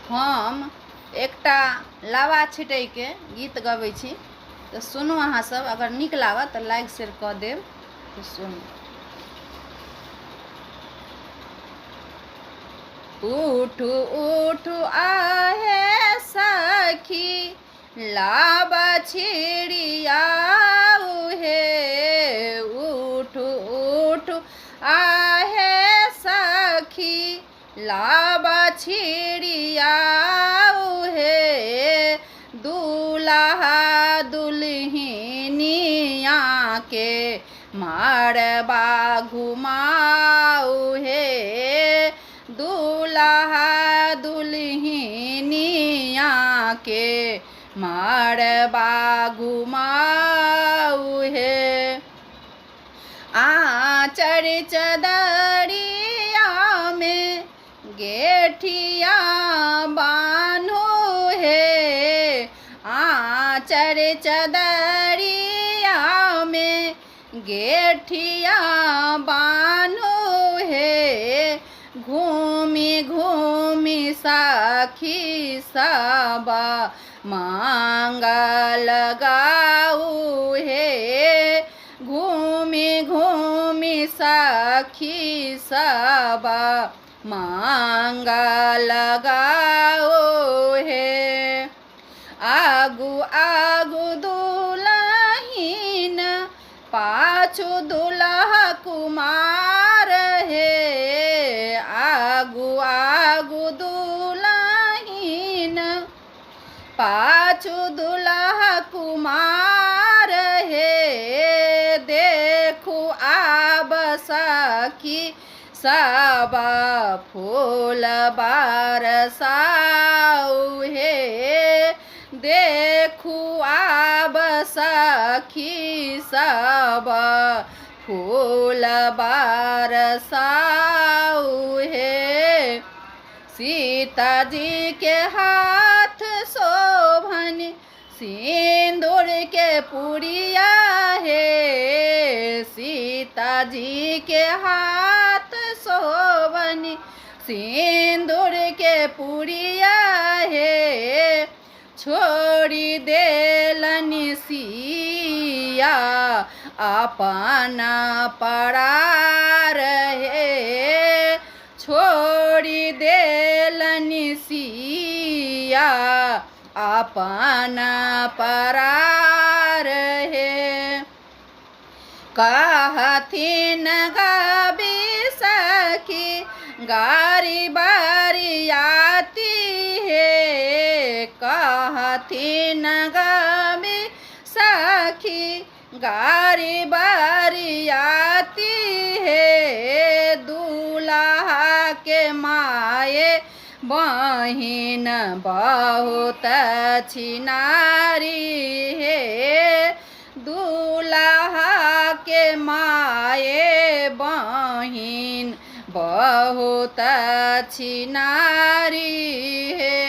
हम एकटा लावा छिटै के गीत गबै छी, तो सुनू अहाँ सब। अगर नीक लागत तो लाइक शेयर कऽ देब। तो सुनू। उठू उठू आहे सखी, लावा छिड़ियाऊ हे। उठू उठू आहे सखी, लावा छिड़ियाऊ हे। दूल्हा दुल्हनिया के मारबा घुमाऊ हे। दूल्हा दुल्हनिया के मारबा घुमाऊ हे। आँचर चदरिया में गेठिया बान्हू हे। आँचर चदरिया में गेठिया बान्हू हे। घूमी घूमी सखी सब मांगल गाऊ हे। घूमी घूमी सखी सब मांगल गाऊ हे। आगू आगू दुल्हन, पाछू दुल्हा कुमार हे। आगू आगू दुल्हन, पाछू दुल्हा कुमार हे। देखू आब सखी सब फूल बरसाऊ हे। देखू आब सखी सब फूल बरसाऊ हे। सीता जी के हाथ शोभन सिंदूर के पुड़िया हे। सीता जी के हाथ शोभन सिंदूर के पुड़िया हे। छोड़ी देलन सिया अपन परार हे। छोड़ी देलन सिया अपन परार हे। कहथिन गाबी सखी गारी बारियाती हे। कहथिन गाबी सखी गारी बारियाती हे। दूल्हा के माए बहिन बहुत छिनारी हे। दूल्हा के माए बहिन बहुत छिनारी है।